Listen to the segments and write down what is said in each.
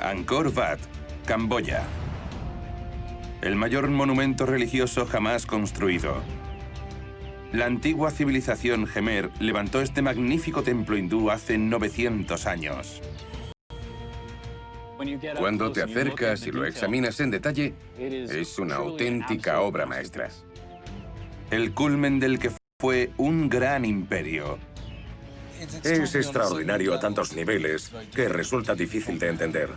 Angkor Wat, Camboya. El mayor monumento religioso jamás construido. La antigua civilización Jemer levantó este magnífico templo hindú hace 900 años. Cuando te acercas y lo examinas en detalle, es una auténtica obra maestra. El culmen del que fue un gran imperio. Es extraordinario a tantos niveles que resulta difícil de entender.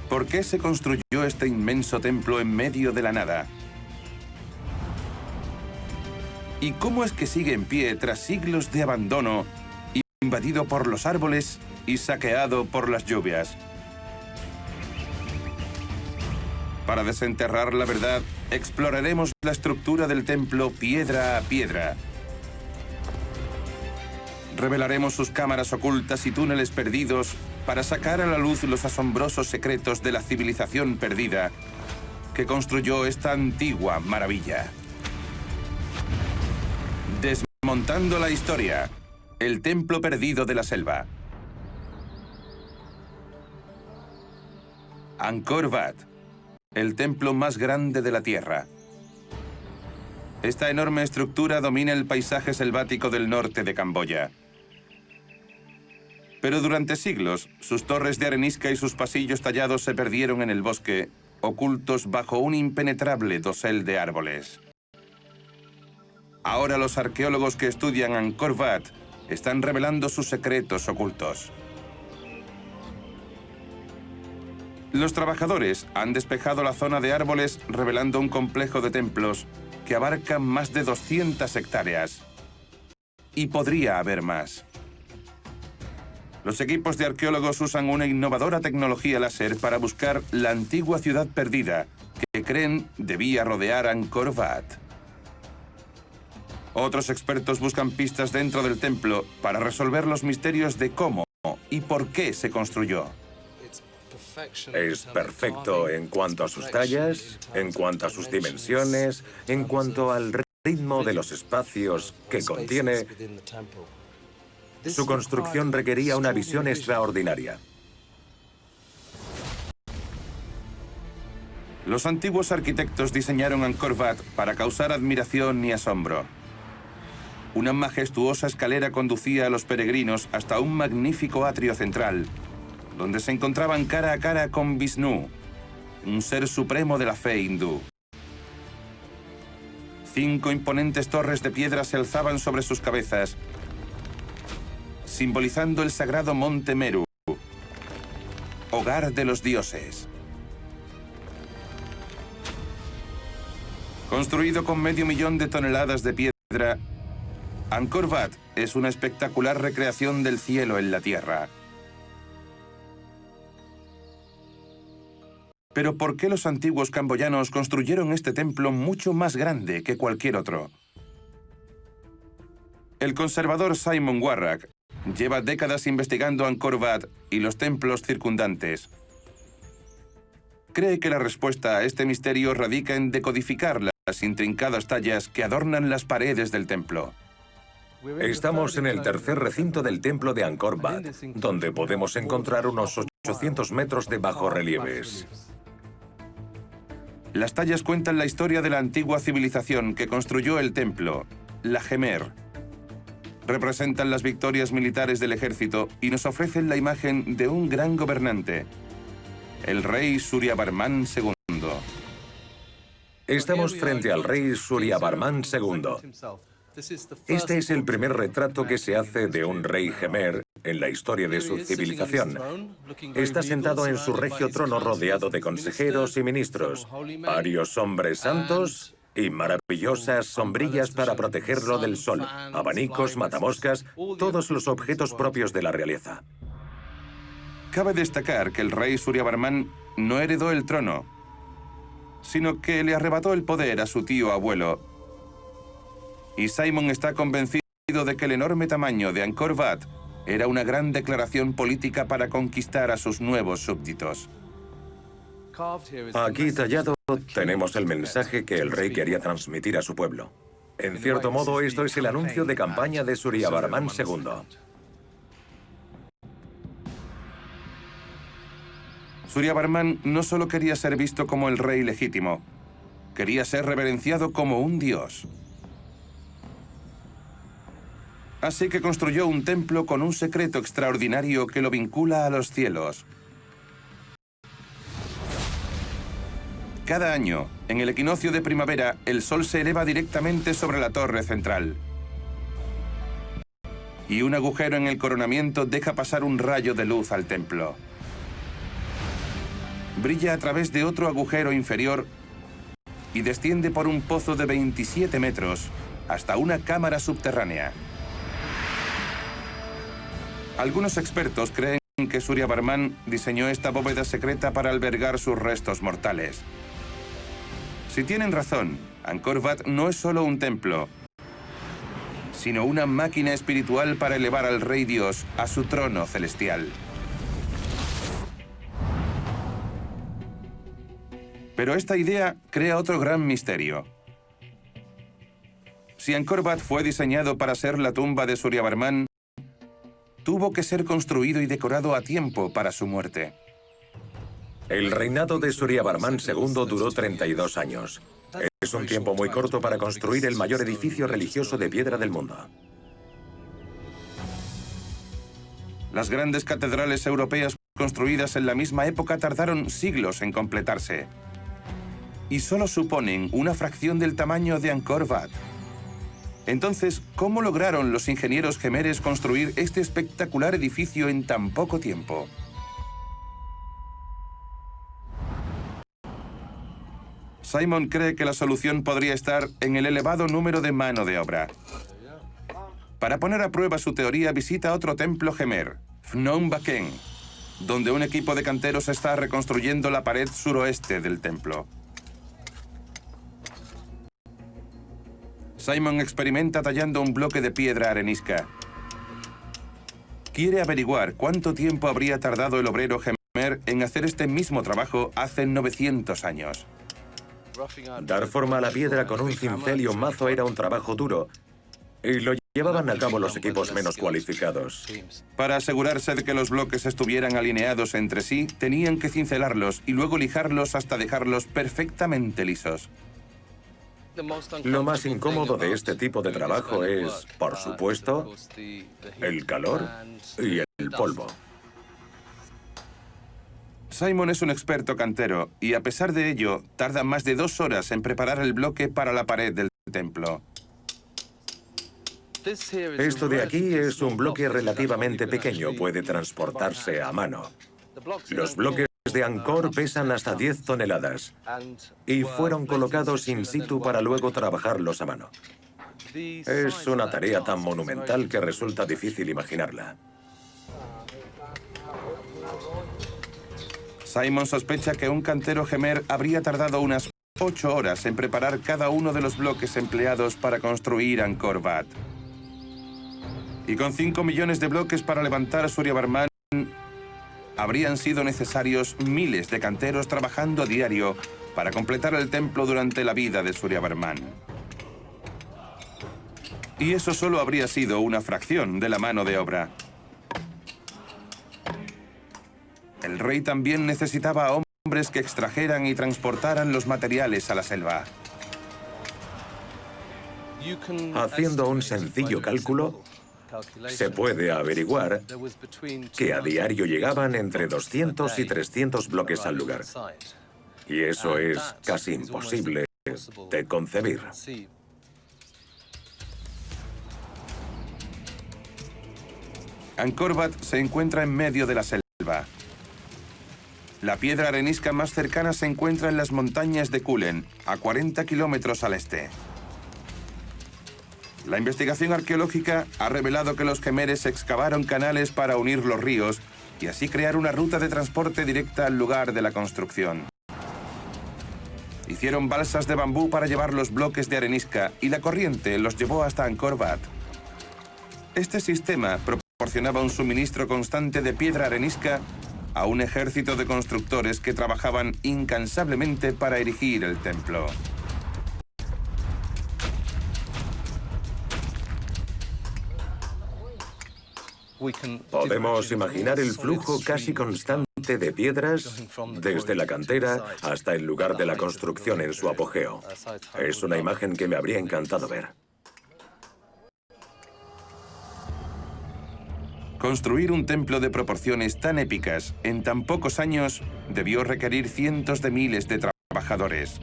¿Por qué se construyó este inmenso templo en medio de la nada? ¿Y cómo es que sigue en pie tras siglos de abandono, invadido por los árboles y saqueado por las lluvias? Para desenterrar la verdad, exploraremos la estructura del templo piedra a piedra. Revelaremos sus cámaras ocultas y túneles perdidos para sacar a la luz los asombrosos secretos de la civilización perdida que construyó esta antigua maravilla. Desmontando la historia, el templo perdido de la selva. Angkor Wat, el templo más grande de la Tierra. Esta enorme estructura domina el paisaje selvático del norte de Camboya. Pero durante siglos, sus torres de arenisca y sus pasillos tallados se perdieron en el bosque, ocultos bajo un impenetrable dosel de árboles. Ahora los arqueólogos que estudian Angkor Wat están revelando sus secretos ocultos. Los trabajadores han despejado la zona de árboles revelando un complejo de templos que abarca más de 200 hectáreas. Y podría haber más. Los equipos de arqueólogos usan una innovadora tecnología láser para buscar la antigua ciudad perdida que creen debía rodear Angkor Wat. Otros expertos buscan pistas dentro del templo para resolver los misterios de cómo y por qué se construyó. Es perfecto en cuanto a sus tallas, en cuanto a sus dimensiones, en cuanto al ritmo de los espacios que contiene. Su construcción requería una visión extraordinaria. Los antiguos arquitectos diseñaron Angkor Wat para causar admiración y asombro. Una majestuosa escalera conducía a los peregrinos hasta un magnífico atrio central, donde se encontraban cara a cara con Vishnu, un ser supremo de la fe hindú. 5 imponentes torres de piedra se alzaban sobre sus cabezas, simbolizando el sagrado monte Meru, hogar de los dioses. Construido con 500.000 de toneladas de piedra, Angkor Wat es una espectacular recreación del cielo en la tierra. Pero ¿por qué los antiguos camboyanos construyeron este templo mucho más grande que cualquier otro? El conservador Simon Warrack lleva décadas investigando Angkor Wat y los templos circundantes. Cree que la respuesta a este misterio radica en decodificar las intrincadas tallas que adornan las paredes del templo. Estamos en el tercer recinto del templo de Angkor Wat, donde podemos encontrar unos 800 metros de bajorrelieves. Las tallas cuentan la historia de la antigua civilización que construyó el templo, la Jemer. Representan las victorias militares del ejército y nos ofrecen la imagen de un gran gobernante, el rey Suryavarman II. Estamos frente al rey Suryavarman II. Este es el primer retrato que se hace de un rey Jemer en la historia de su civilización. Está sentado en su regio trono rodeado de consejeros y ministros, varios hombres santos y maravillosas sombrillas para protegerlo del sol, abanicos, matamoscas, todos los objetos propios de la realeza. Cabe destacar que el rey Suryavarman no heredó el trono, sino que le arrebató el poder a su tío abuelo. Y Simon está convencido de que el enorme tamaño de Angkor Wat era una gran declaración política para conquistar a sus nuevos súbditos. Aquí tallado tenemos el mensaje que el rey quería transmitir a su pueblo. En cierto modo, esto es el anuncio de campaña de Suryavarman II. Surya Varman no solo quería ser visto como el rey legítimo, quería ser reverenciado como un dios. Así que construyó un templo con un secreto extraordinario que lo vincula a los cielos. Cada año, en el equinoccio de primavera, el sol se eleva directamente sobre la torre central. Y un agujero en el coronamiento deja pasar un rayo de luz al templo. Brilla a través de otro agujero inferior y desciende por un pozo de 27 metros hasta una cámara subterránea. Algunos expertos creen que Surya Varman diseñó esta bóveda secreta para albergar sus restos mortales. Si tienen razón, Angkor Wat no es solo un templo, sino una máquina espiritual para elevar al Rey Dios a su trono celestial. Pero esta idea crea otro gran misterio. Si Angkor Wat fue diseñado para ser la tumba de Surya Varman, tuvo que ser construido y decorado a tiempo para su muerte. El reinado de Surya Varman II duró 32 años. Es un tiempo muy corto para construir el mayor edificio religioso de piedra del mundo. Las grandes catedrales europeas construidas en la misma época tardaron siglos en completarse. Y solo suponen una fracción del tamaño de Angkor Wat. Entonces, ¿cómo lograron los ingenieros jemeres construir este espectacular edificio en tan poco tiempo? Simon cree que la solución podría estar en el elevado número de mano de obra. Para poner a prueba su teoría, visita otro templo jemer, Phnom Baken, donde un equipo de canteros está reconstruyendo la pared suroeste del templo. Simon experimenta tallando un bloque de piedra arenisca. Quiere averiguar cuánto tiempo habría tardado el obrero jemer en hacer este mismo trabajo hace 900 años. Dar forma a la piedra con un cincel y un mazo era un trabajo duro, y lo llevaban a cabo los equipos menos cualificados. Para asegurarse de que los bloques estuvieran alineados entre sí, tenían que cincelarlos y luego lijarlos hasta dejarlos perfectamente lisos. Lo más incómodo de este tipo de trabajo es, por supuesto, el calor y el polvo. Simon es un experto cantero y, a pesar de ello, tarda más de 2 horas en preparar el bloque para la pared del templo. Esto de aquí es un bloque relativamente pequeño, puede transportarse a mano. Los bloques de Angkor pesan hasta 10 toneladas y fueron colocados in situ para luego trabajarlos a mano. Es una tarea tan monumental que resulta difícil imaginarla. Simon sospecha que un cantero jemer habría tardado unas 8 horas en preparar cada uno de los bloques empleados para construir Angkor Wat. Y con 5 millones de bloques para levantar Surya Varman, habrían sido necesarios miles de canteros trabajando a diario para completar el templo durante la vida de Surya Varman. Y eso solo habría sido una fracción de la mano de obra. El rey también necesitaba a hombres que extrajeran y transportaran los materiales a la selva. Haciendo un sencillo cálculo, se puede averiguar que a diario llegaban entre 200 y 300 bloques al lugar. Y eso es casi imposible de concebir. Angkor Wat se encuentra en medio de la selva. La piedra arenisca más cercana se encuentra en las montañas de Kulen, a 40 kilómetros al este. La investigación arqueológica ha revelado que los jemeres excavaron canales para unir los ríos y así crear una ruta de transporte directa al lugar de la construcción. Hicieron balsas de bambú para llevar los bloques de arenisca y la corriente los llevó hasta Angkor Wat. Este sistema proporcionaba un suministro constante de piedra arenisca a un ejército de constructores que trabajaban incansablemente para erigir el templo. Podemos imaginar el flujo casi constante de piedras, desde la cantera hasta el lugar de la construcción en su apogeo. Es una imagen que me habría encantado ver. Construir un templo de proporciones tan épicas en tan pocos años debió requerir cientos de miles de trabajadores.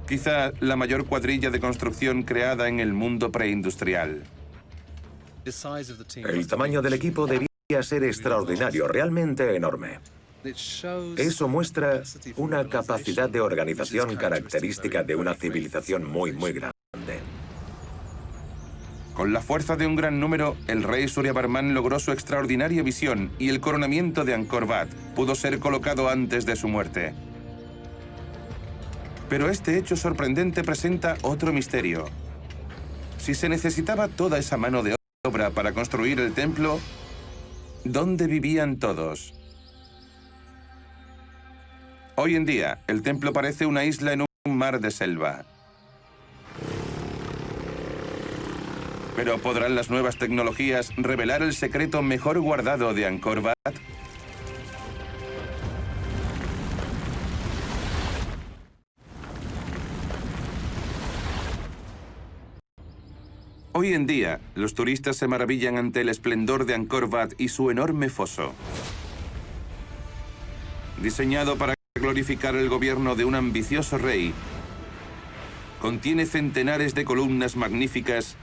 Quizá la mayor cuadrilla de construcción creada en el mundo preindustrial. El tamaño del equipo debía ser extraordinario, realmente enorme. Eso muestra una capacidad de organización característica de una civilización muy grande. Con la fuerza de un gran número, el rey Suryavarman logró su extraordinaria visión y el coronamiento de Angkor Wat pudo ser colocado antes de su muerte. Pero este hecho sorprendente presenta otro misterio. Si se necesitaba toda esa mano de obra para construir el templo, ¿dónde vivían todos? Hoy en día, el templo parece una isla en un mar de selva. Pero ¿podrán las nuevas tecnologías revelar el secreto mejor guardado de Angkor Wat? Hoy en día, los turistas se maravillan ante el esplendor de Angkor Wat y su enorme foso. Diseñado para glorificar el gobierno de un ambicioso rey, contiene centenares de columnas magníficas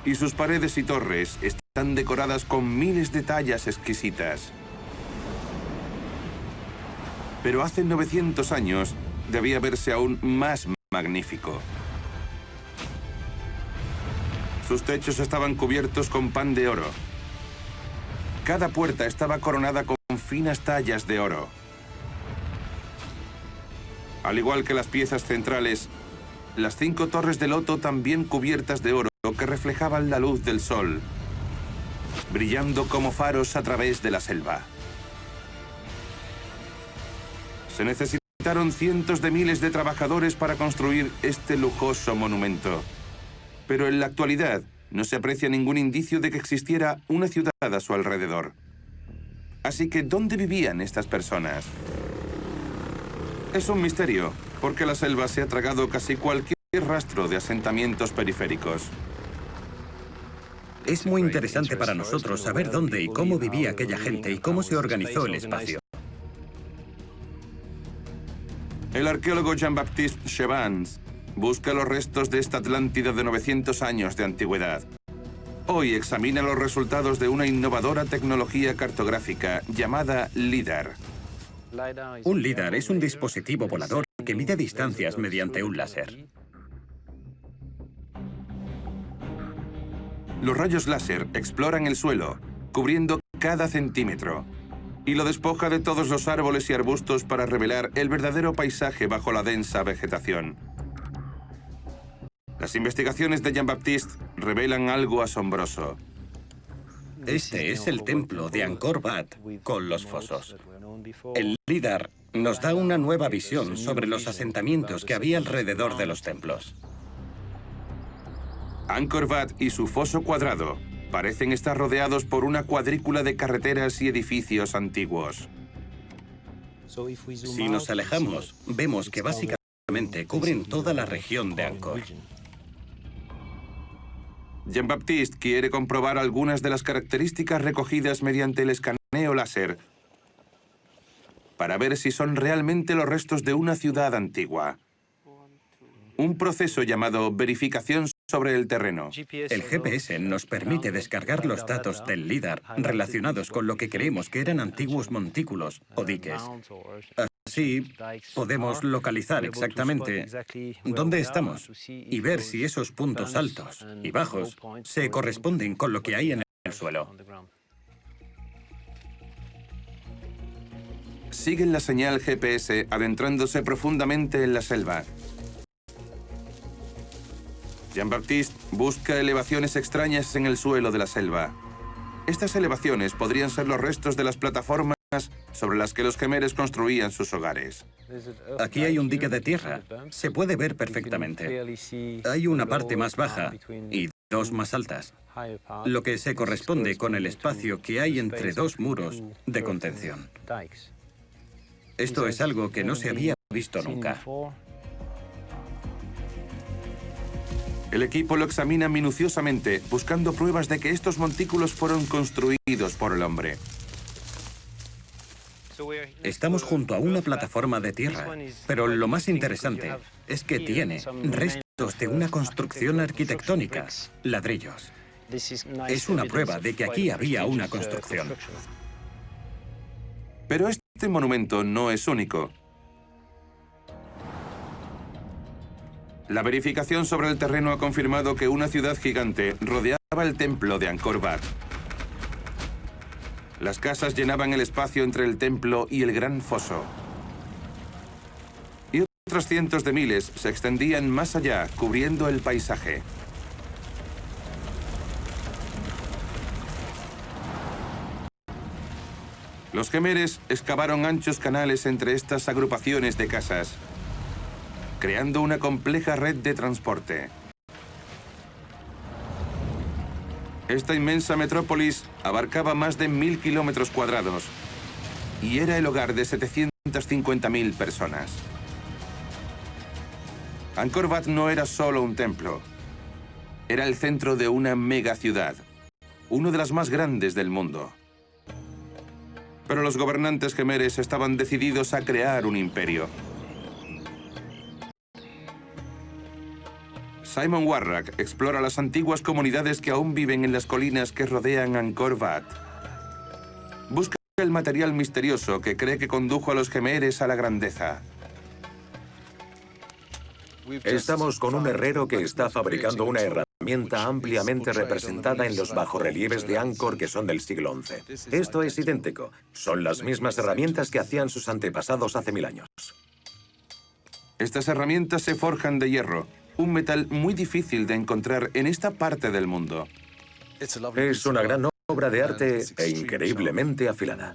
y sus paredes y torres están decoradas con miles de tallas exquisitas. Pero hace 900 años debía verse aún más magnífico. Sus techos estaban cubiertos con pan de oro. Cada puerta estaba coronada con finas tallas de oro. Al igual que las piezas centrales, las 5 torres de loto también cubiertas de oro que reflejaban la luz del sol, brillando como faros a través de la selva. Se necesitaron cientos de miles de trabajadores para construir este lujoso monumento. Pero en la actualidad no se aprecia ningún indicio de que existiera una ciudad a su alrededor. Así que, ¿dónde vivían estas personas? Es un misterio, porque la selva se ha tragado casi cualquier rastro de asentamientos periféricos. Es muy interesante para nosotros saber dónde y cómo vivía aquella gente y cómo se organizó el espacio. El arqueólogo Jean-Baptiste Chevans busca los restos de esta Atlántida de 900 años de antigüedad. Hoy examina los resultados de una innovadora tecnología cartográfica llamada LIDAR. Un LIDAR es un dispositivo volador que mide distancias mediante un láser. Los rayos láser exploran el suelo, cubriendo cada centímetro, y lo despoja de todos los árboles y arbustos para revelar el verdadero paisaje bajo la densa vegetación. Las investigaciones de Jean-Baptiste revelan algo asombroso. Este es el templo de Angkor Wat con los fosos. El LIDAR nos da una nueva visión sobre los asentamientos que había alrededor de los templos. Angkor Wat y su foso cuadrado parecen estar rodeados por una cuadrícula de carreteras y edificios antiguos. Si nos alejamos, vemos que básicamente cubren toda la región de Angkor. Jean-Baptiste quiere comprobar algunas de las características recogidas mediante el escaneo láser para ver si son realmente los restos de una ciudad antigua. Un proceso llamado verificación sobre el terreno. El GPS nos permite descargar los datos del LIDAR relacionados con lo que creemos que eran antiguos montículos o diques. Así podemos localizar exactamente dónde estamos y ver si esos puntos altos y bajos se corresponden con lo que hay en el suelo. Siguen la señal GPS adentrándose profundamente en la selva. Jean-Baptiste busca elevaciones extrañas en el suelo de la selva. Estas elevaciones podrían ser los restos de las plataformas sobre las que los Jemeres construían sus hogares. Aquí hay un dique de tierra. Se puede ver perfectamente. Hay una parte más baja y dos más altas, lo que se corresponde con el espacio que hay entre dos muros de contención. Esto es algo que no se había visto nunca. El equipo lo examina minuciosamente, buscando pruebas de que estos montículos fueron construidos por el hombre. Estamos junto a una plataforma de tierra, pero lo más interesante es que tiene restos de una construcción arquitectónica, ladrillos. Es una prueba de que aquí había una construcción. Pero este monumento no es único. La verificación sobre el terreno ha confirmado que una ciudad gigante rodeaba el templo de Angkor Wat. Las casas llenaban el espacio entre el templo y el gran foso. Y otras cientos de miles se extendían más allá, cubriendo el paisaje. Los jemeres excavaron anchos canales entre estas agrupaciones de casas, creando una compleja red de transporte. Esta inmensa metrópolis abarcaba más de 1000 kilómetros cuadrados y era el hogar de 750.000 personas. Angkor Wat no era solo un templo, era el centro de una megaciudad, una de las más grandes del mundo. Pero los gobernantes jemeres estaban decididos a crear un imperio. Simon Warrack explora las antiguas comunidades que aún viven en las colinas que rodean Angkor Wat. Busca el material misterioso que cree que condujo a los jemeres a la grandeza. Estamos con un herrero que está fabricando una herramienta ampliamente representada en los bajorrelieves de Angkor que son del siglo XI. Esto es idéntico. Son las mismas herramientas que hacían sus antepasados hace 1000 años. Estas herramientas se forjan de hierro, un metal muy difícil de encontrar en esta parte del mundo. Es una gran obra de arte e increíblemente afilada.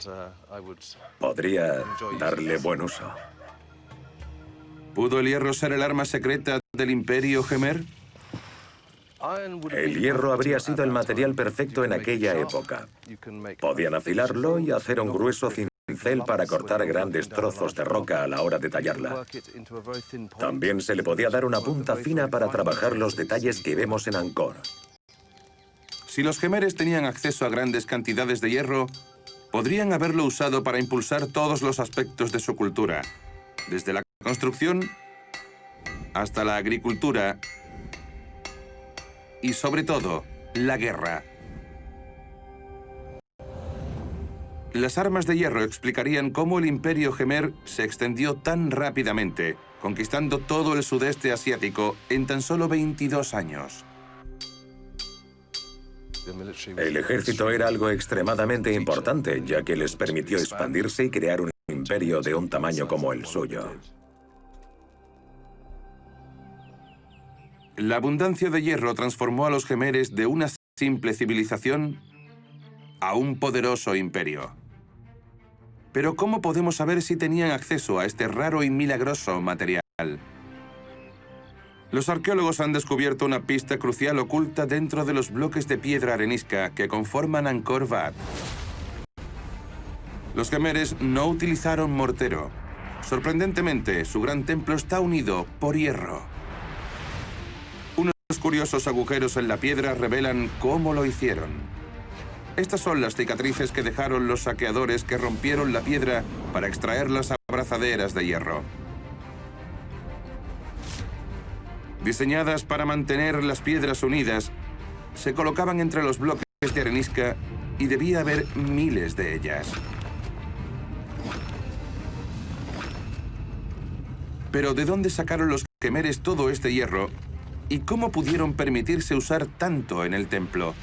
Podría darle buen uso. ¿Pudo el hierro ser el arma secreta del Imperio Jemer? El hierro habría sido el material perfecto en aquella época. Podían afilarlo y hacer un grueso cincel para cortar grandes trozos de roca a la hora de tallarla. También se le podía dar una punta fina para trabajar los detalles que vemos en Angkor. Si los jemeres tenían acceso a grandes cantidades de hierro, podrían haberlo usado para impulsar todos los aspectos de su cultura, desde la construcción hasta la agricultura y, sobre todo, la guerra. Las armas de hierro explicarían cómo el Imperio Jemer se extendió tan rápidamente, conquistando todo el sudeste asiático en tan solo 22 años. El ejército era algo extremadamente importante, ya que les permitió expandirse y crear un imperio de un tamaño como el suyo. La abundancia de hierro transformó a los jemeres de una simple civilización a un poderoso imperio. Pero ¿cómo podemos saber si tenían acceso a este raro y milagroso material? Los arqueólogos han descubierto una pista crucial oculta dentro de los bloques de piedra arenisca que conforman Angkor Wat. Los jemeres no utilizaron mortero. Sorprendentemente, su gran templo está unido por hierro. Unos curiosos agujeros en la piedra revelan cómo lo hicieron. Estas son las cicatrices que dejaron los saqueadores que rompieron la piedra para extraer las abrazaderas de hierro. Diseñadas para mantener las piedras unidas, se colocaban entre los bloques de arenisca y debía haber miles de ellas. Pero ¿de dónde sacaron los jemeres todo este hierro y cómo pudieron permitirse usar tanto en el templo?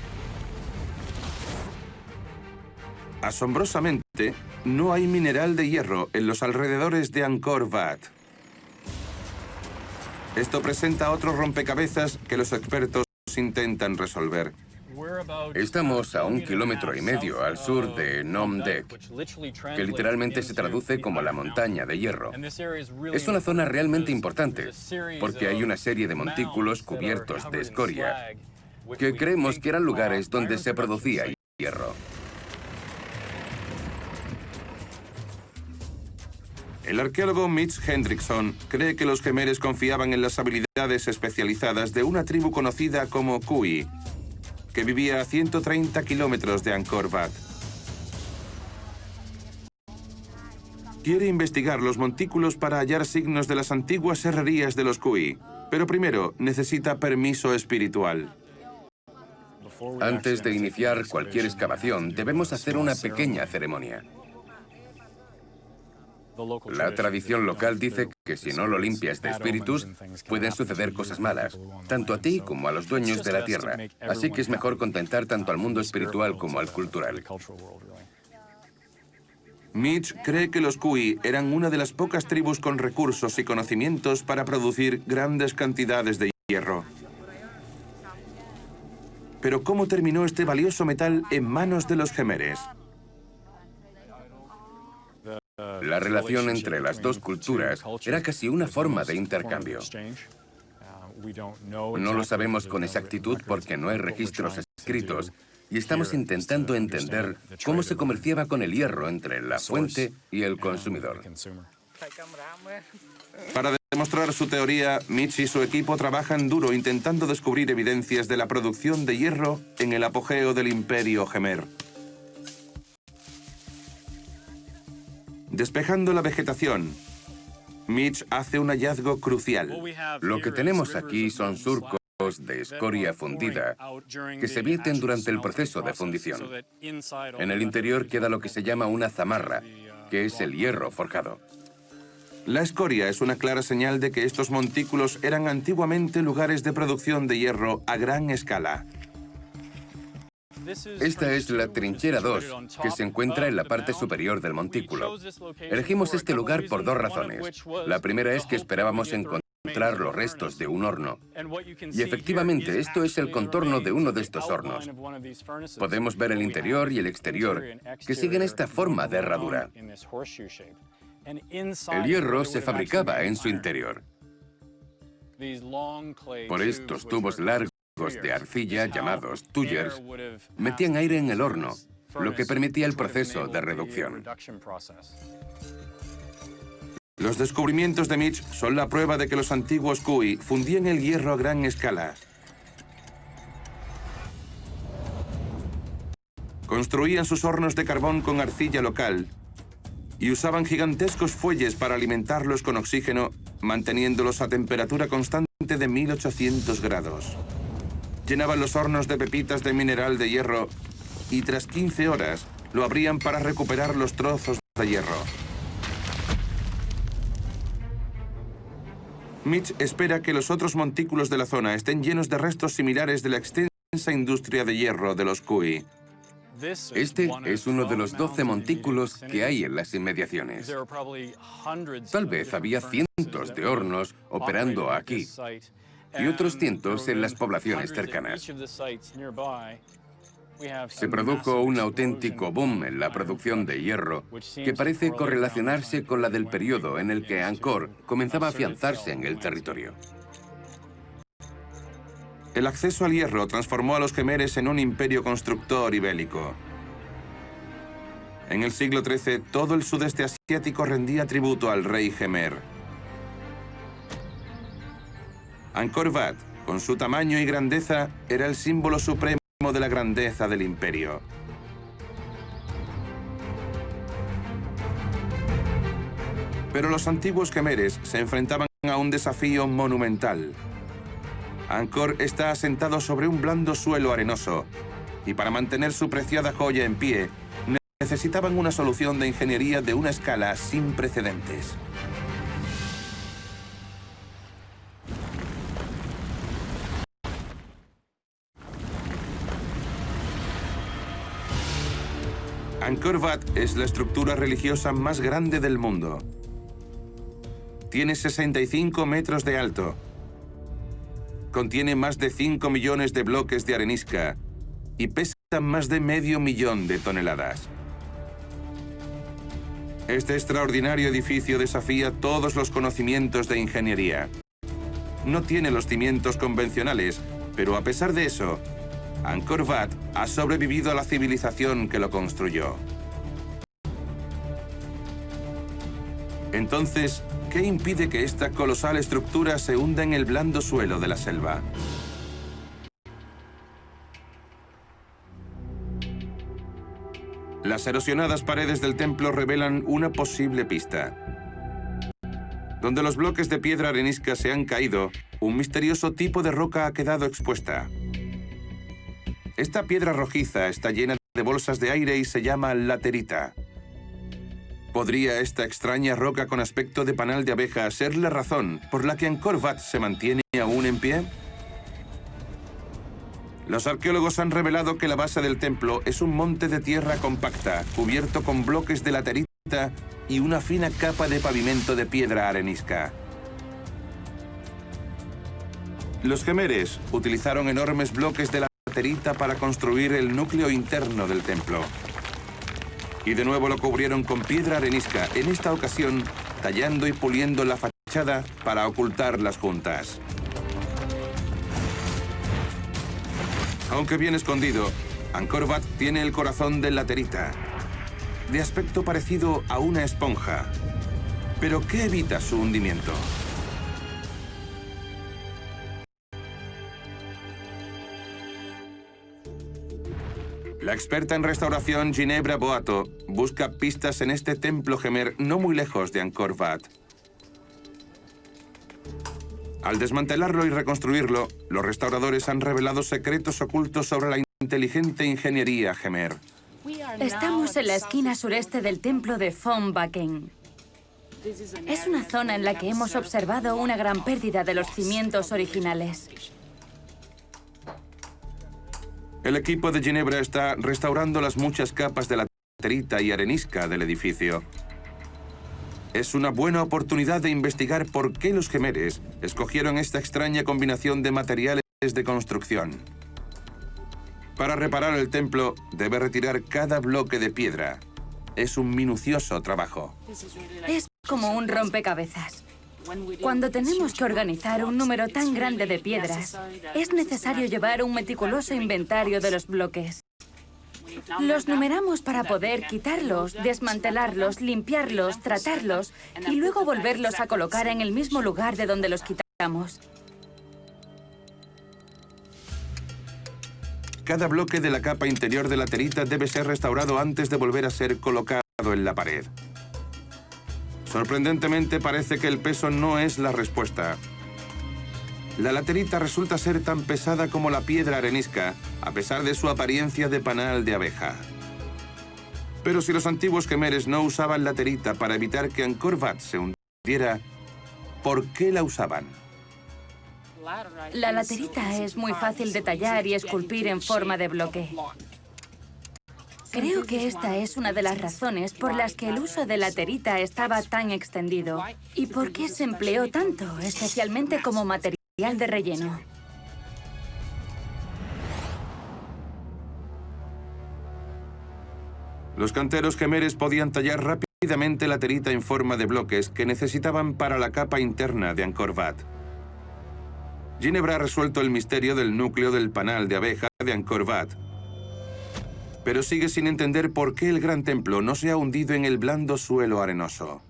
Asombrosamente, no hay mineral de hierro en los alrededores de Angkor Wat. Esto presenta otro rompecabezas que los expertos intentan resolver. Estamos a 1,5 kilómetros al sur de Nom Dek, que literalmente se traduce como la montaña de hierro. Es una zona realmente importante, porque hay una serie de montículos cubiertos de escoria que creemos que eran lugares donde se producía hierro. El arqueólogo Mitch Hendrickson cree que los Jemeres confiaban en las habilidades especializadas de una tribu conocida como Kui, que vivía a 130 kilómetros de Angkor Wat. Quiere investigar los montículos para hallar signos de las antiguas herrerías de los Kui, pero primero necesita permiso espiritual. Antes de iniciar cualquier excavación, debemos hacer una pequeña ceremonia. La tradición local dice que si no lo limpias de espíritus, pueden suceder cosas malas, tanto a ti como a los dueños de la tierra. Así que es mejor contentar tanto al mundo espiritual como al cultural. Mitch cree que los Kui eran una de las pocas tribus con recursos y conocimientos para producir grandes cantidades de hierro. Pero ¿cómo terminó este valioso metal en manos de los Jemeres? La relación entre las dos culturas era casi una forma de intercambio. No lo sabemos con exactitud porque no hay registros escritos y estamos intentando entender cómo se comerciaba con el hierro entre la fuente y el consumidor. Para demostrar su teoría, Mitch y su equipo trabajan duro intentando descubrir evidencias de la producción de hierro en el apogeo del Imperio Jemer. Despejando la vegetación, Mitch hace un hallazgo crucial. Lo que tenemos aquí son surcos de escoria fundida que se vierten durante el proceso de fundición. En el interior queda lo que se llama una zamarra, que es el hierro forjado. La escoria es una clara señal de que estos montículos eran antiguamente lugares de producción de hierro a gran escala. Esta es la trinchera 2, que se encuentra en la parte superior del montículo. Elegimos este lugar por dos razones. La primera es que esperábamos encontrar los restos de un horno. Y efectivamente, esto es el contorno de uno de estos hornos. Podemos ver el interior y el exterior, que siguen esta forma de herradura. El hierro se fabricaba en su interior. Por estos tubos largos de arcilla, llamados tullers, metían aire en el horno, lo que permitía el proceso de reducción. Los descubrimientos de Mitch son la prueba de que los antiguos Kui fundían el hierro a gran escala. Construían sus hornos de carbón con arcilla local y usaban gigantescos fuelles para alimentarlos con oxígeno, manteniéndolos a temperatura constante de 1800 grados. Llenaban los hornos de pepitas de mineral de hierro y tras 15 horas lo abrían para recuperar los trozos de hierro. Mitch espera que los otros montículos de la zona estén llenos de restos similares de la extensa industria de hierro de los Kui. Este es uno de los 12 montículos que hay en las inmediaciones. Tal vez había cientos de hornos operando aquí y otros cientos en las poblaciones cercanas. Se produjo un auténtico boom en la producción de hierro que parece correlacionarse con la del periodo en el que Angkor comenzaba a afianzarse en el territorio. El acceso al hierro transformó a los Jemeres en un imperio constructor y bélico. En el siglo XIII, todo el sudeste asiático rendía tributo al rey Jemer. Angkor Wat, con su tamaño y grandeza, era el símbolo supremo de la grandeza del imperio. Pero los antiguos Jemeres se enfrentaban a un desafío monumental. Angkor está asentado sobre un blando suelo arenoso, y para mantener su preciada joya en pie, necesitaban una solución de ingeniería de una escala sin precedentes. Angkor Wat es la estructura religiosa más grande del mundo. Tiene 65 metros de alto. Contiene más de 5 millones de bloques de arenisca y pesa más de 500.000 de toneladas. Este extraordinario edificio desafía todos los conocimientos de ingeniería. No tiene los cimientos convencionales, pero a pesar de eso, Angkor Wat ha sobrevivido a la civilización que lo construyó. Entonces, ¿qué impide que esta colosal estructura se hunda en el blando suelo de la selva? Las erosionadas paredes del templo revelan una posible pista. Donde los bloques de piedra arenisca se han caído, un misterioso tipo de roca ha quedado expuesta. Esta piedra rojiza está llena de bolsas de aire y se llama laterita. ¿Podría esta extraña roca con aspecto de panal de abeja ser la razón por la que Angkor Wat se mantiene aún en pie? Los arqueólogos han revelado que la base del templo es un monte de tierra compacta, cubierto con bloques de laterita y una fina capa de pavimento de piedra arenisca. Los jemeres utilizaron enormes bloques de laterita para construir el núcleo interno del templo. Y de nuevo lo cubrieron con piedra arenisca, en esta ocasión tallando y puliendo la fachada para ocultar las juntas. Aunque bien escondido, Angkor Wat tiene el corazón de laterita, de aspecto parecido a una esponja. ¿Pero qué evita su hundimiento? La experta en restauración Ginebra Boato busca pistas en este templo jemer no muy lejos de Angkor Wat. Al desmantelarlo y reconstruirlo, los restauradores han revelado secretos ocultos sobre la inteligente ingeniería jemer. Estamos en la esquina sureste del templo de Phom Baken. Es una zona en la que hemos observado una gran pérdida de los cimientos originales. El equipo de Ginebra está restaurando las muchas capas de laterita y arenisca del edificio. Es una buena oportunidad de investigar por qué los jemeres escogieron esta extraña combinación de materiales de construcción. Para reparar el templo, debe retirar cada bloque de piedra. Es un minucioso trabajo. Es como un rompecabezas. Cuando tenemos que organizar un número tan grande de piedras, es necesario llevar un meticuloso inventario de los bloques. Los numeramos para poder quitarlos, desmantelarlos, limpiarlos, tratarlos y luego volverlos a colocar en el mismo lugar de donde los quitamos. Cada bloque de la capa interior de laterita debe ser restaurado antes de volver a ser colocado en la pared. Sorprendentemente parece que el peso no es la respuesta. La laterita resulta ser tan pesada como la piedra arenisca, a pesar de su apariencia de panal de abeja. Pero si los antiguos jemeres no usaban laterita para evitar que Angkor Wat se hundiera, ¿por qué la usaban? La laterita es muy fácil de tallar y esculpir en forma de bloque. Creo que esta es una de las razones por las que el uso de laterita estaba tan extendido y por qué se empleó tanto, especialmente como material de relleno. Los canteros jemeres podían tallar rápidamente laterita en forma de bloques que necesitaban para la capa interna de Angkor Wat. Ginebra ha resuelto el misterio del núcleo del panal de abeja de Angkor Wat, pero sigue sin entender por qué el gran templo no se ha hundido en el blando suelo arenoso.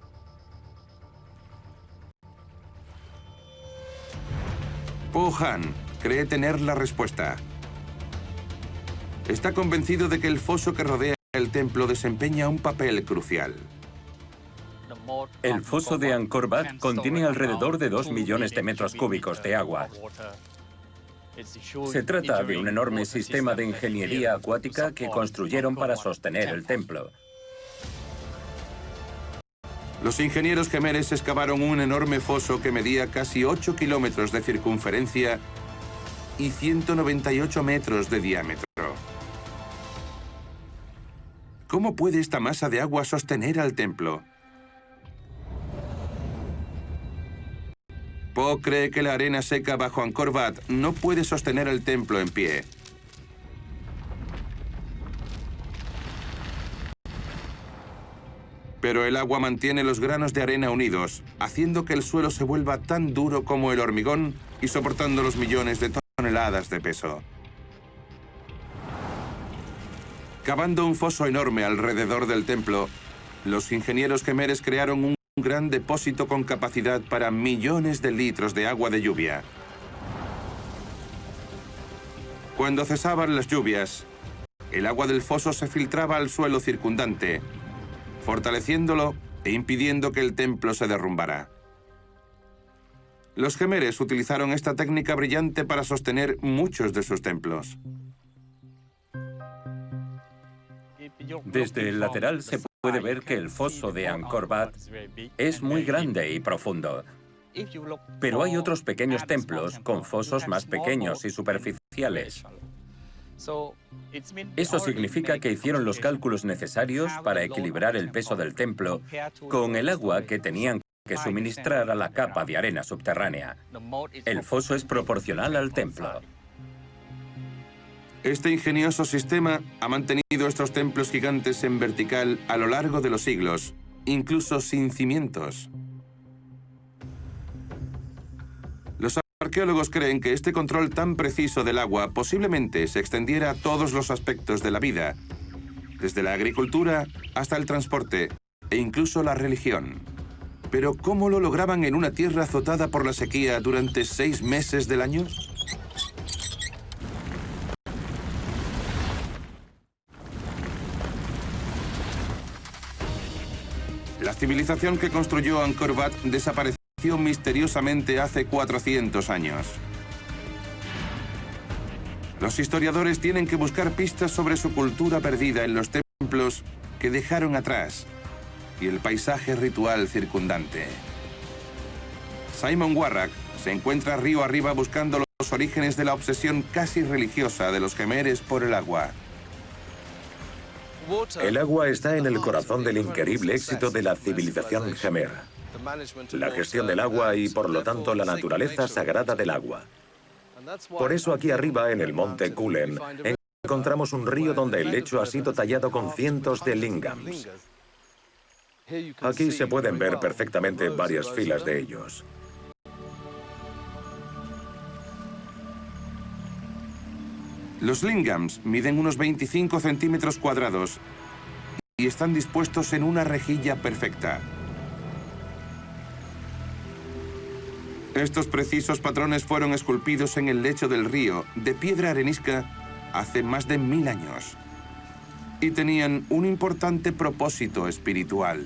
Po Han cree tener la respuesta. Está convencido de que el foso que rodea el templo desempeña un papel crucial. El foso de Angkor Wat contiene alrededor de 2 millones de metros cúbicos de agua. Se trata de un enorme sistema de ingeniería acuática que construyeron para sostener el templo. Los ingenieros jemeres excavaron un enorme foso que medía casi 8 kilómetros de circunferencia y 198 metros de diámetro. ¿Cómo puede esta masa de agua sostener al templo? Po cree que la arena seca bajo Angkor Wat no puede sostener el templo en pie. Pero el agua mantiene los granos de arena unidos, haciendo que el suelo se vuelva tan duro como el hormigón y soportando los millones de toneladas de peso. Cavando un foso enorme alrededor del templo, los ingenieros gemeres crearon un gran depósito con capacidad para millones de litros de agua de lluvia. Cuando cesaban las lluvias, el agua del foso se filtraba al suelo circundante, fortaleciéndolo e impidiendo que el templo se derrumbara. Los gemeres utilizaron esta técnica brillante para sostener muchos de sus templos. Desde el lateral se puede ver que el foso de Angkor Wat es muy grande y profundo. Pero hay otros pequeños templos con fosos más pequeños y superficiales. Eso significa que hicieron los cálculos necesarios para equilibrar el peso del templo con el agua que tenían que suministrar a la capa de arena subterránea. El foso es proporcional al templo. Este ingenioso sistema ha mantenido estos templos gigantes en vertical a lo largo de los siglos, incluso sin cimientos. Los arqueólogos creen que este control tan preciso del agua posiblemente se extendiera a todos los aspectos de la vida, desde la agricultura hasta el transporte e incluso la religión. Pero ¿cómo lo lograban en una tierra azotada por la sequía durante 6 meses del año? La civilización que construyó Angkor Wat desapareció misteriosamente hace 400 años. Los historiadores tienen que buscar pistas sobre su cultura perdida en los templos que dejaron atrás y el paisaje ritual circundante. Simon Warrack se encuentra río arriba buscando los orígenes de la obsesión casi religiosa de los gemeres por el agua. El agua está en el corazón del increíble éxito de la civilización Gemer. La gestión del agua y, por lo tanto, la naturaleza sagrada del agua. Por eso aquí arriba, en el monte Kulen, encontramos un río donde el lecho ha sido tallado con cientos de lingams. Aquí se pueden ver perfectamente varias filas de ellos. Los lingams miden unos 25 centímetros cuadrados y están dispuestos en una rejilla perfecta. Estos precisos patrones fueron esculpidos en el lecho del río de piedra arenisca hace más de 1000 años y tenían un importante propósito espiritual.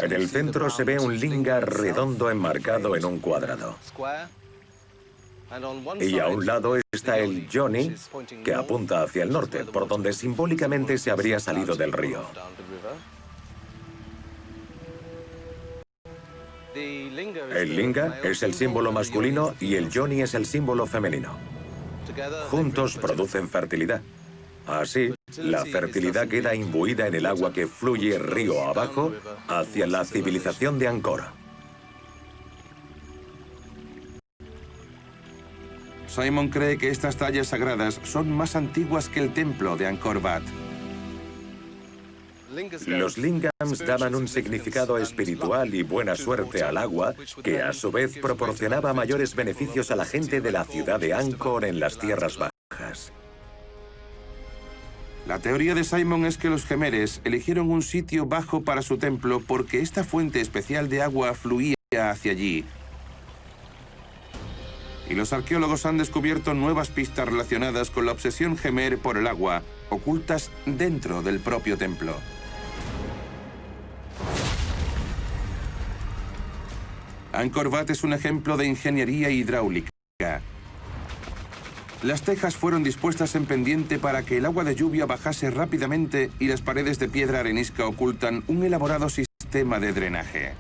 En el centro se ve un linga redondo enmarcado en un cuadrado. Y a un lado está el yoni, que apunta hacia el norte, por donde simbólicamente se habría salido del río. El linga es el símbolo masculino y el yoni es el símbolo femenino. Juntos producen fertilidad. Así, la fertilidad queda imbuida en el agua que fluye río abajo hacia la civilización de Angkor. Simon cree que estas tallas sagradas son más antiguas que el templo de Angkor Wat. Los lingams daban un significado espiritual y buena suerte al agua, que a su vez proporcionaba mayores beneficios a la gente de la ciudad de Angkor en las tierras bajas. La teoría de Simon es que los gemeres eligieron un sitio bajo para su templo porque esta fuente especial de agua fluía hacia allí. Y los arqueólogos han descubierto nuevas pistas relacionadas con la obsesión gemer por el agua, ocultas dentro del propio templo. Angkor Wat es un ejemplo de ingeniería hidráulica. Las tejas fueron dispuestas en pendiente para que el agua de lluvia bajase rápidamente y las paredes de piedra arenisca ocultan un elaborado sistema de drenaje.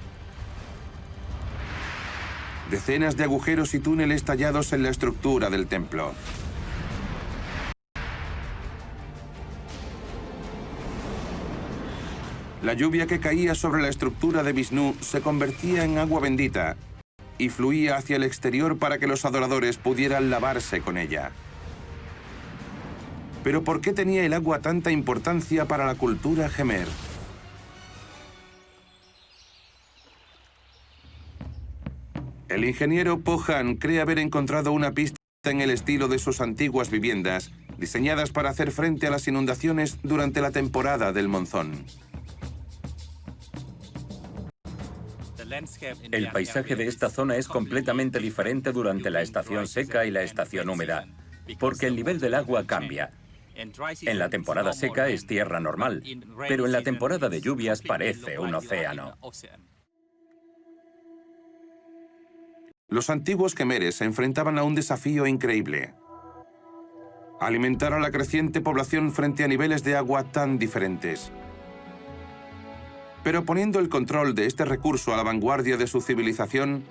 Decenas de agujeros y túneles tallados en la estructura del templo. La lluvia que caía sobre la estructura de Vishnu se convertía en agua bendita y fluía hacia el exterior para que los adoradores pudieran lavarse con ella. Pero ¿por qué tenía el agua tanta importancia para la cultura gemer? El ingeniero Pohan cree haber encontrado una pista en el estilo de sus antiguas viviendas, diseñadas para hacer frente a las inundaciones durante la temporada del monzón. El paisaje de esta zona es completamente diferente durante la estación seca y la estación húmeda, porque el nivel del agua cambia. En la temporada seca es tierra normal, pero en la temporada de lluvias parece un océano. Los antiguos quemeres se enfrentaban a un desafío increíble: alimentar a la creciente población frente a niveles de agua tan diferentes. Pero poniendo el control de este recurso a la vanguardia de su civilización,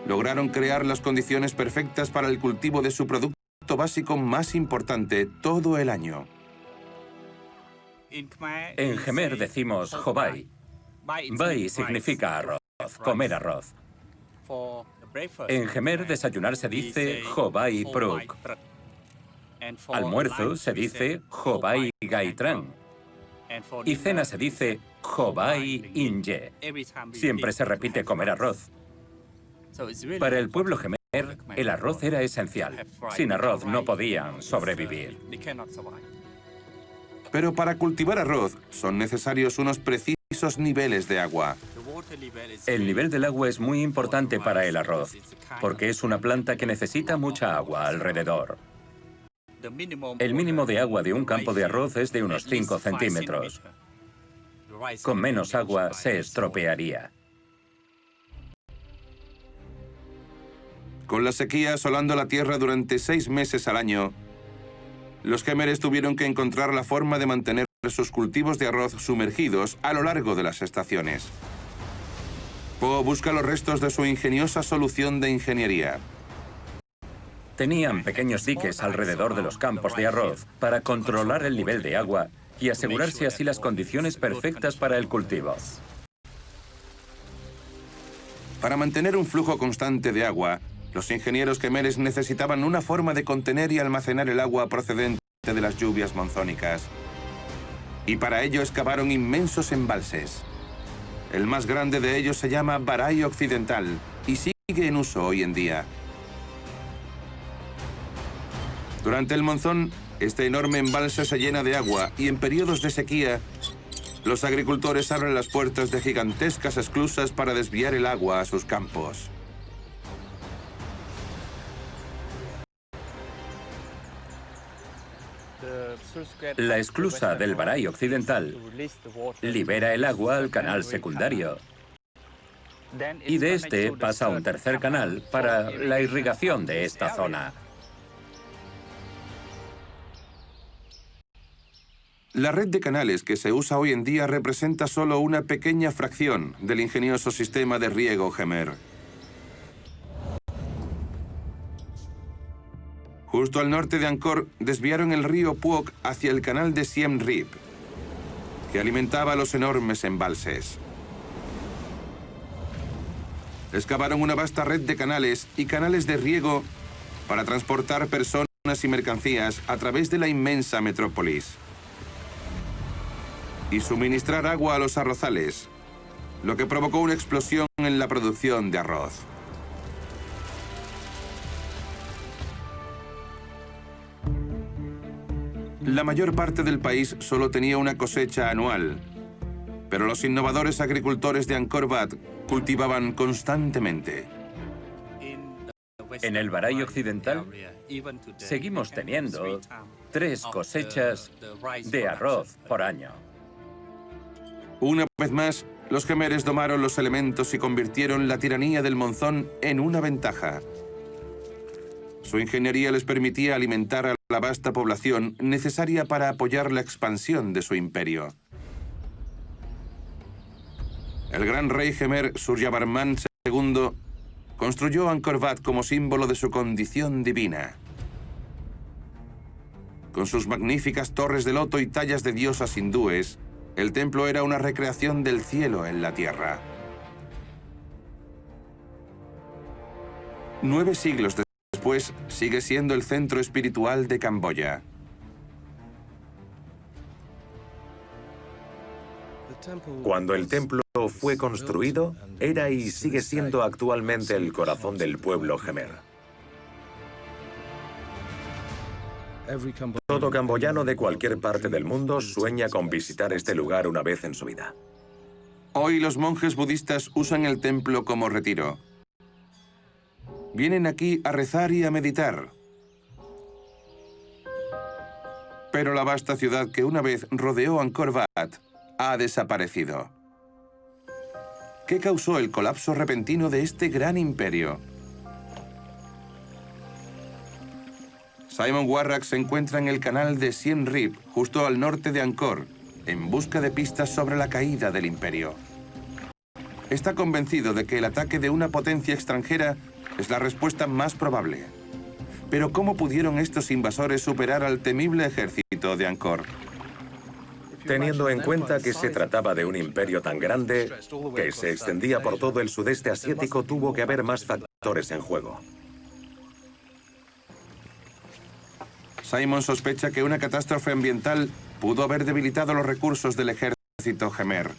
lograron crear las condiciones perfectas para el cultivo de su producto básico más importante todo el año. En Jemer decimos jobai. Bai significa arroz, comer arroz. En Jemer desayunar se dice jobai pruk. Almuerzo se dice jobai gaitran. Y cena se dice jobai inye. Siempre se repite comer arroz. Para el pueblo Jemer, el arroz era esencial. Sin arroz no podían sobrevivir. Pero para cultivar arroz son necesarios unos precisos niveles de agua. El nivel del agua es muy importante para el arroz, porque es una planta que necesita mucha agua alrededor. El mínimo de agua de un campo de arroz es de unos 5 centímetros. Con menos agua se estropearía. Con la sequía asolando la tierra durante 6 meses al año, los jemeres tuvieron que encontrar la forma de mantener sus cultivos de arroz sumergidos a lo largo de las estaciones. Po busca los restos de su ingeniosa solución de ingeniería. Tenían pequeños diques alrededor de los campos de arroz para controlar el nivel de agua y asegurarse así las condiciones perfectas para el cultivo. Para mantener un flujo constante de agua, los ingenieros quemeres necesitaban una forma de contener y almacenar el agua procedente de las lluvias monzónicas. Y para ello excavaron inmensos embalses. El más grande de ellos se llama Barai Occidental y sigue en uso hoy en día. Durante el monzón, este enorme embalse se llena de agua y en periodos de sequía, los agricultores abren las puertas de gigantescas esclusas para desviar el agua a sus campos. La esclusa del Barai Occidental libera el agua al canal secundario y de este pasa a un tercer canal para la irrigación de esta zona. La red de canales que se usa hoy en día representa solo una pequeña fracción del ingenioso sistema de riego Jemer. Justo al norte de Angkor, desviaron el río Puok hacia el canal de Siem Reap, que alimentaba los enormes embalses. Excavaron una vasta red de canales y canales de riego para transportar personas y mercancías a través de la inmensa metrópolis y suministrar agua a los arrozales, lo que provocó una explosión en la producción de arroz. La mayor parte del país solo tenía una cosecha anual, pero los innovadores agricultores de Angkor Wat cultivaban constantemente. En el Barai Occidental seguimos teniendo 3 cosechas de arroz por año. Una vez más, los jemeres domaron los elementos y convirtieron la tiranía del monzón en una ventaja. Su ingeniería les permitía alimentar a la vasta población necesaria para apoyar la expansión de su imperio. El gran rey Jemer Suryavarman II construyó Angkor Wat como símbolo de su condición divina. Con sus magníficas torres de loto y tallas de diosas hindúes, el templo era una recreación del cielo en la tierra. 9 siglos después, sigue siendo el centro espiritual de Camboya. Cuando el templo fue construido, era y sigue siendo actualmente el corazón del pueblo Jemer. Todo camboyano de cualquier parte del mundo sueña con visitar este lugar una vez en su vida. Hoy los monjes budistas usan el templo como retiro. Vienen aquí a rezar y a meditar. Pero la vasta ciudad que una vez rodeó Angkor Wat ha desaparecido. ¿Qué causó el colapso repentino de este gran imperio? Simon Warrack se encuentra en el canal de Siem Reap, justo al norte de Angkor, en busca de pistas sobre la caída del imperio. Está convencido de que el ataque de una potencia extranjera es la respuesta más probable. Pero ¿cómo pudieron estos invasores superar al temible ejército de Angkor? Teniendo en cuenta que se trataba de un imperio tan grande que se extendía por todo el sudeste asiático, tuvo que haber más factores en juego. Simon sospecha que una catástrofe ambiental pudo haber debilitado los recursos del ejército Khmer.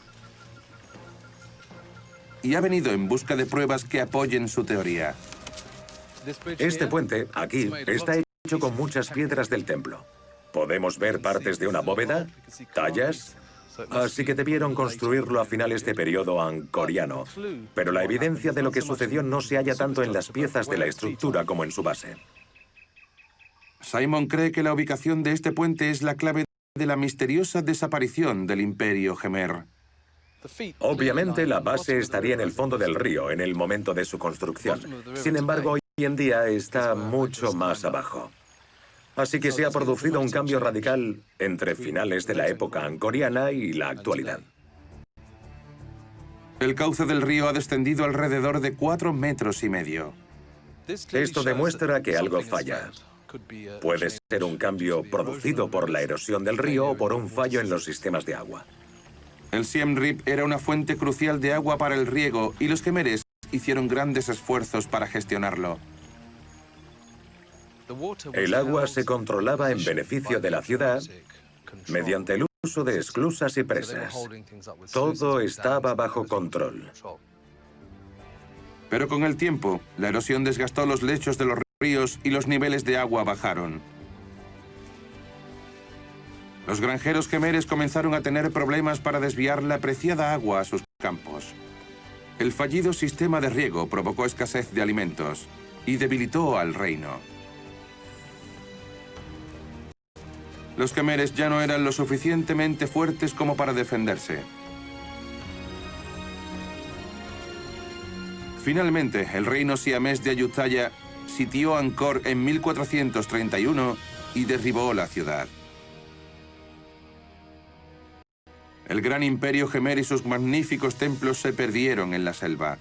Y ha venido en busca de pruebas que apoyen su teoría. Este puente, aquí, está hecho con muchas piedras del templo. Podemos ver partes de una bóveda, tallas, así que debieron construirlo a finales de periodo angkoriano. Pero la evidencia de lo que sucedió no se halla tanto en las piezas de la estructura como en su base. Simon cree que la ubicación de este puente es la clave de la misteriosa desaparición del imperio Khmer. Obviamente la base estaría en el fondo del río en el momento de su construcción. Sin embargo, hoy en día está mucho más abajo. Así que se ha producido un cambio radical entre finales de la época angkoriana y la actualidad. El cauce del río ha descendido alrededor de 4,5 metros. Esto demuestra que algo falla. Puede ser un cambio producido por la erosión del río o por un fallo en los sistemas de agua. El Siem Reap era una fuente crucial de agua para el riego y los khmeres hicieron grandes esfuerzos para gestionarlo. El agua se controlaba en beneficio de la ciudad mediante el uso de esclusas y presas. Todo estaba bajo control. Pero con el tiempo, la erosión desgastó los lechos de los ríos y los niveles de agua bajaron. Los granjeros khmeres comenzaron a tener problemas para desviar la preciada agua a sus campos. El fallido sistema de riego provocó escasez de alimentos y debilitó al reino. Los khmeres ya no eran lo suficientemente fuertes como para defenderse. Finalmente, el reino siamés de Ayutthaya sitió Angkor en 1431 y derribó la ciudad. El gran imperio Khmer y sus magníficos templos se perdieron en la selva.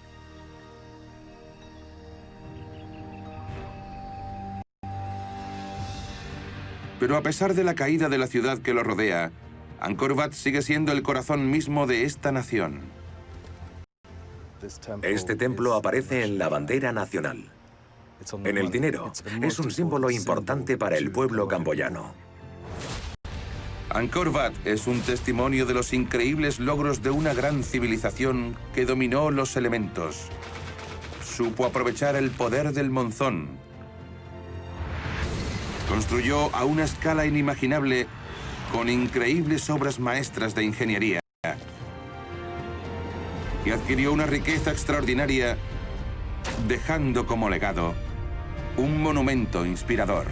Pero a pesar de la caída de la ciudad que lo rodea, Angkor Wat sigue siendo el corazón mismo de esta nación. Este templo aparece en la bandera nacional. En el dinero, es un símbolo importante para el pueblo camboyano. Angkor Wat es un testimonio de los increíbles logros de una gran civilización que dominó los elementos. Supo aprovechar el poder del monzón. Construyó a una escala inimaginable con increíbles obras maestras de ingeniería. Y adquirió una riqueza extraordinaria, dejando como legado un monumento inspirador.